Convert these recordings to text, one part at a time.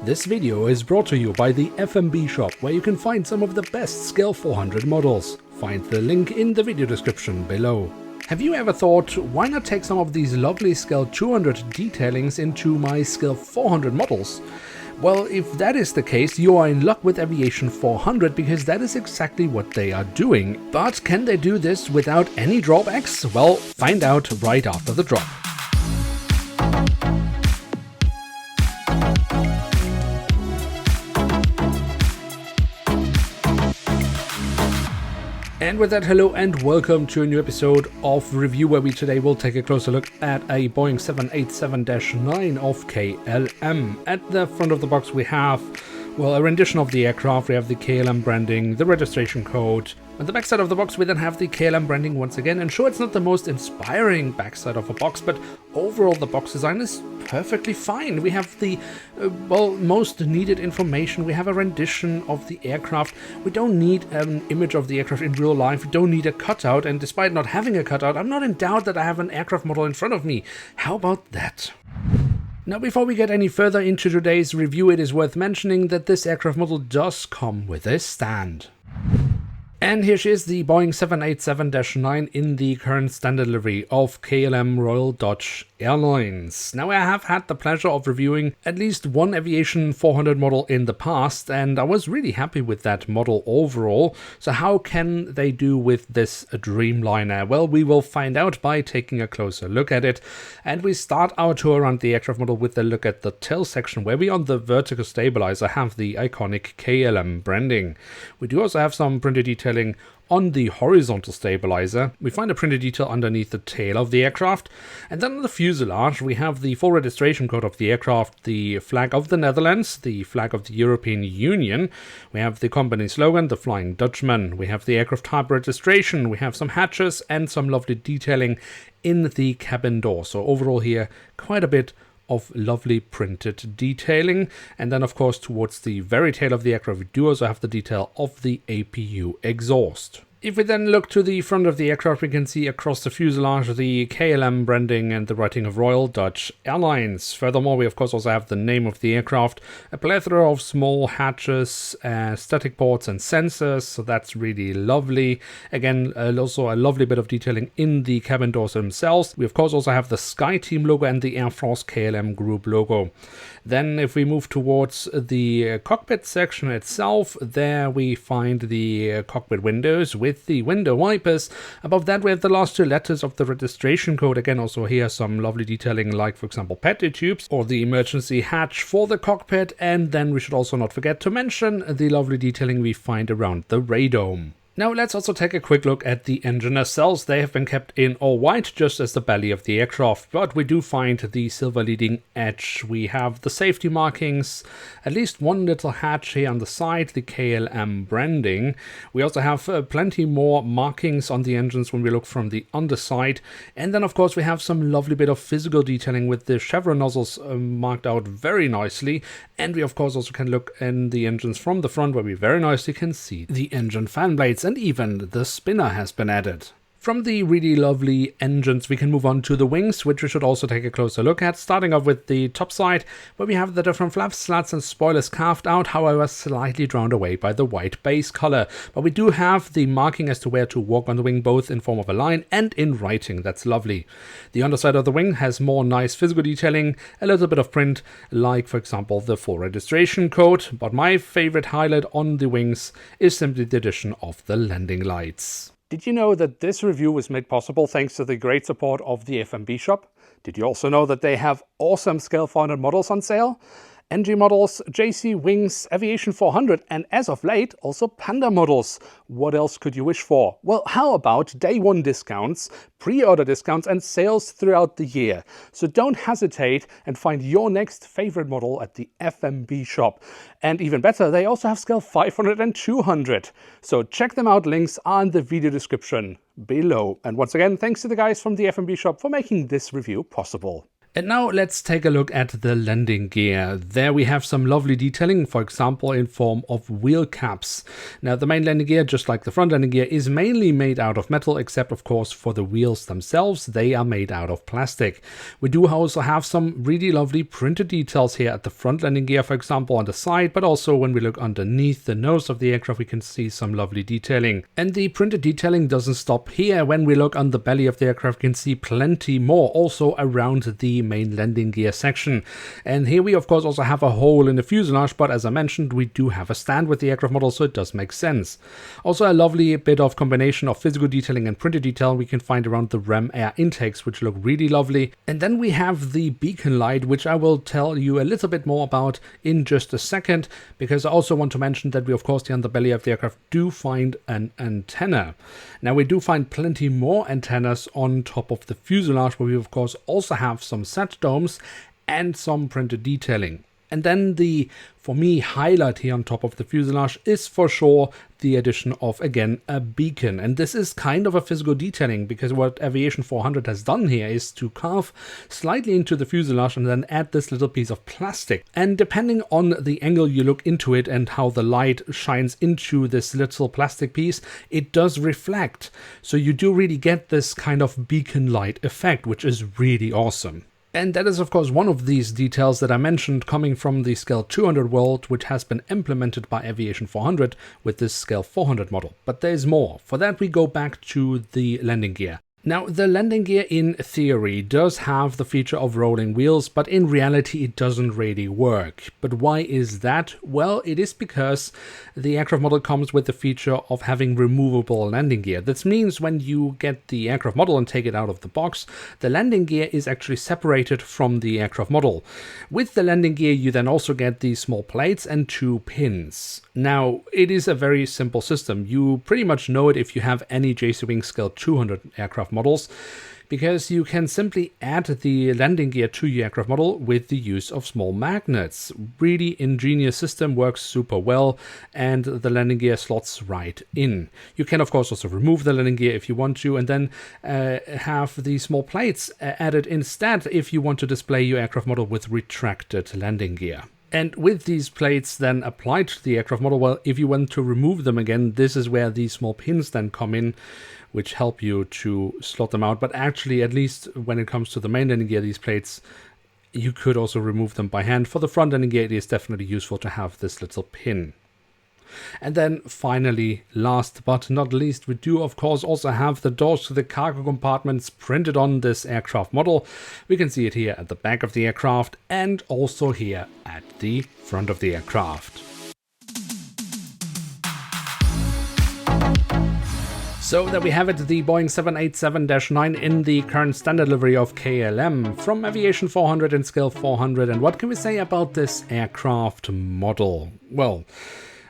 This video is brought to you by the FMB shop, where you can find some of the best Scale 400 models. Find the link in the video description below. Have you ever thought, why not take some of these lovely Scale 200 detailings into my Scale 400 models? Well, if that is the case, you are in luck with Aviation 400, because that is exactly what they are doing. But can they do this without any drawbacks? Well, find out right after the drop. And with that, hello and welcome to a new episode of Review, where we today will take a closer look at a Boeing 787-9 of KLM. At the front of the box we have, well, a rendition of the aircraft. We have the KLM branding, the registration code. On the backside of the box we then have the KLM branding once again, and sure, it's not the most inspiring backside of a box, but overall the box design is perfectly fine. We have the, most needed information. We have a rendition of the aircraft. We don't need an image of the aircraft in real life. We don't need a cutout, and despite not having a cutout, I'm not in doubt that I have an aircraft model in front of me. How about that? Now, before we get any further into today's review, it is worth mentioning that this aircraft model does come with a stand. And here she is, the Boeing 787-9 in the current standard livery of KLM Royal Dutch Airlines. Now, I have had the pleasure of reviewing at least one Aviation 400 model in the past, and I was really happy with that model overall. So how can they do with this Dreamliner? Well, we will find out by taking a closer look at it. And we start our tour around the aircraft model with a look at the tail section, where we on the vertical stabilizer have the iconic KLM branding. We do also have some printed detailing on the horizontal stabilizer. We find a printed detail underneath the tail of the aircraft, and then on the fuselage we have the full registration code of the aircraft, the flag of the Netherlands, the flag of the European Union. We have the company slogan, the Flying Dutchman. We have the aircraft type registration. We have some hatches and some lovely detailing in the cabin door. So overall here, quite a bit of lovely printed detailing. And then of course towards the very tail of the aircraft we do also have the detail of the APU exhaust. If we then look to the front of the aircraft, we can see across the fuselage the KLM branding and the writing of Royal Dutch Airlines. Furthermore, we of course also have the name of the aircraft, a plethora of small hatches, static ports and sensors, so that's really lovely. Again, also a lovely bit of detailing in the cabin doors themselves. We of course also have the SkyTeam logo and the Air France KLM Group logo. Then if we move towards the cockpit section itself, there we find the cockpit windows with the window wipers. Above that we have the last two letters of the registration code. Again, also here some lovely detailing, like for example petty tubes or the emergency hatch for the cockpit. And then we should also not forget to mention the lovely detailing we find around the radome. Now let's also take a quick look at the engine nacelles. They have been kept in all white, just as the belly of the aircraft, but we do find the silver leading edge. We have the safety markings, at least one little hatch here on the side, the KLM branding. We also have plenty more markings on the engines when we look from the underside. And then of course we have some lovely bit of physical detailing with the chevron nozzles marked out very nicely. And we of course also can look in the engines from the front, where we very nicely can see the engine fan blades, and even the spinner has been added. From the really lovely engines we can move on to the wings, which we should also take a closer look at, starting off with the top side, where we have the different flaps, slats and spoilers carved out, however slightly drowned away by the white base color. But we do have the marking as to where to walk on the wing, both in form of a line and in writing. That's lovely. The underside of the wing has more nice physical detailing, a little bit of print, like for example the full registration code. But my favorite highlight on the wings is simply the addition of the landing lights. Did you know that this review was made possible thanks to the great support of the FMB shop? Did you also know that they have awesome Scale 400 models on sale? NG models, JC Wings, Aviation 400, and as of late, also Panda models. What else could you wish for? Well, how about day one discounts, pre-order discounts, and sales throughout the year? So don't hesitate and find your next favorite model at the FMB shop. And even better, they also have Scale 500 and 200. So check them out, links are in the video description below. And once again, thanks to the guys from the FMB shop for making this review possible. And now let's take a look at the landing gear. There we have some lovely detailing, for example, in form of wheel caps. Now the main landing gear, just like the front landing gear, is mainly made out of metal, except of course for the wheels themselves, they are made out of plastic. We do also have some really lovely printed details here at the front landing gear, for example, on the side, but also when we look underneath the nose of the aircraft, we can see some lovely detailing. And the printed detailing doesn't stop here. When we look on the belly of the aircraft, we can see plenty more also around the main landing gear section. And here we of course also have a hole in the fuselage, but as I mentioned, we do have a stand with the aircraft model, so it does make sense. Also a lovely bit of combination of physical detailing and printed detail we can find around the ram air intakes, which look really lovely. And then we have the beacon light, which I will tell you a little bit more about in just a second, because I also want to mention that we of course here on the belly of the aircraft do find an antenna. Now we do find plenty more antennas on top of the fuselage, where we of course also have some set domes and some printed detailing. And then the, for me, highlight here on top of the fuselage is for sure the addition of, again, a beacon. And this is kind of a physical detailing, because what Aviation 400 has done here is to carve slightly into the fuselage and then add this little piece of plastic. And depending on the angle you look into it and how the light shines into this little plastic piece, it does reflect. So you do really get this kind of beacon light effect, which is really awesome. And that is of course one of these details that I mentioned coming from the Scale 200 world, which has been implemented by Aviation 400 with this Scale 400 model. But there's more. For that we go back to the landing gear. Now, the landing gear in theory does have the feature of rolling wheels, but in reality it doesn't really work. But why is that? Well, it is because the aircraft model comes with the feature of having removable landing gear. This means when you get the aircraft model and take it out of the box, the landing gear is actually separated from the aircraft model. With the landing gear you then also get these small plates and 2 pins. Now, it is a very simple system. You pretty much know it if you have any JC Wing Scale 200 aircraft models, because you can simply add the landing gear to your aircraft model with the use of small magnets. Really ingenious system, works super well, and the landing gear slots right in. You can of course also remove the landing gear if you want to, and then have the small plates added instead if you want to display your aircraft model with retracted landing gear. And with these plates then applied to the aircraft model, well, if you want to remove them again, this is where these small pins then come in, which help you to slot them out. But actually, at least when it comes to the main landing gear, these plates, you could also remove them by hand. For the front landing gear, it is definitely useful to have this little pin. And then finally, last but not least, we do of course also have the doors to the cargo compartments printed on this aircraft model. We can see it here at the back of the aircraft and also here at the front of the aircraft. So there we have it, the Boeing 787-9 in the current standard livery of KLM from Aviation 400 and Scale 400. And what can we say about this aircraft model? Well,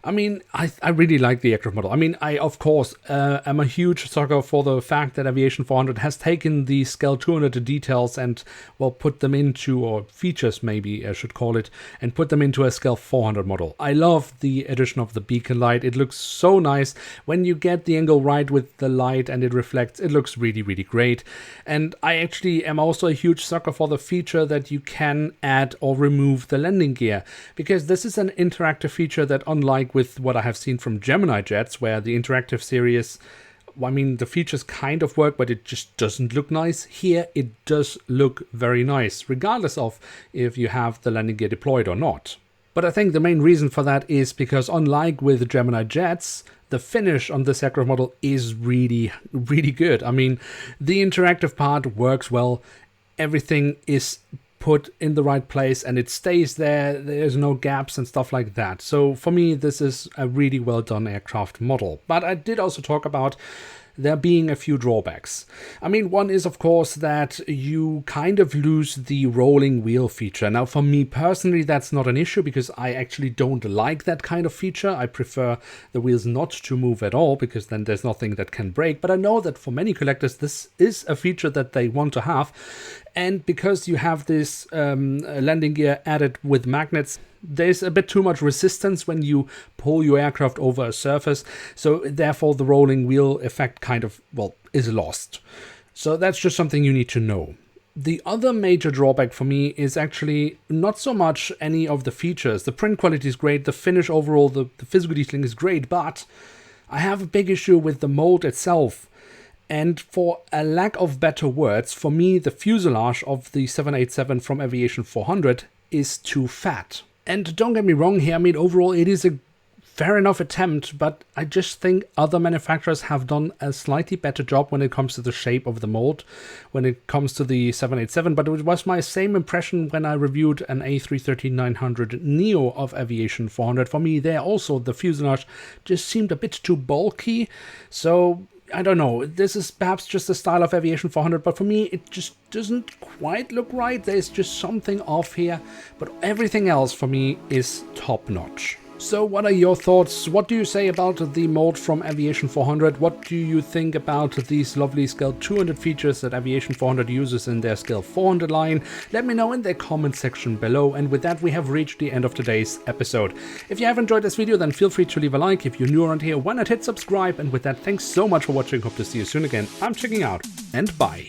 I mean, I really like the aircraft model. I mean, I, of course, am a huge sucker for the fact that Aviation 400 has taken the Scale 200 details and, well, put them into, or features maybe I should call it, and put them into a Scale 400 model. I love the addition of the beacon light. It looks so nice. When you get the angle right with the light and it reflects, it looks really, really great. And I actually am also a huge sucker for the feature that you can add or remove the landing gear, because this is an interactive feature that, unlike with what I have seen from Gemini jets, where the interactive series, I mean, the features kind of work, but it just doesn't look nice. Here it does look very nice, regardless of if you have the landing gear deployed or not. But I think the main reason for that is because, unlike with Gemini jets, the finish on this aircraft model is really, really good. I mean, the interactive part works well. Everything is put in the right place and it stays there. There's no gaps and stuff like that. So for me, this is a really well done aircraft model. But I did also talk about there being a few drawbacks. I mean, one is of course that you kind of lose the rolling wheel feature. Now for me personally, that's not an issue because I actually don't like that kind of feature. I prefer the wheels not to move at all because then there's nothing that can break. But I know that for many collectors, this is a feature that they want to have. And because you have this landing gear added with magnets, there's a bit too much resistance when you pull your aircraft over a surface. So therefore the rolling wheel effect kind of, well, is lost. So that's just something you need to know. The other major drawback for me is actually not so much any of the features. The print quality is great, the finish overall, the physical detailing is great, but I have a big issue with the mold itself. And for a lack of better words, for me the fuselage of the 787 from Aviation 400 is too fat. And don't get me wrong here, I mean overall it is a fair enough attempt, but I just think other manufacturers have done a slightly better job when it comes to the shape of the mold, when it comes to the 787, but it was my same impression when I reviewed an A330-900 Neo of Aviation 400. For me there also the fuselage just seemed a bit too bulky, so I don't know, this is perhaps just the style of Aviation 400, but for me it just doesn't quite look right. There's just something off here, but everything else for me is top notch. So what are your thoughts? What do you say about the mold from Aviation 400? What do you think about these lovely Scale 200 features that Aviation 400 uses in their Scale 400 line? Let me know in the comment section below. And with that, we have reached the end of today's episode. If you have enjoyed this video, then feel free to leave a like. If you're new around here, why not hit subscribe? And with that, thanks so much for watching. Hope to see you soon again. I'm checking out, and bye.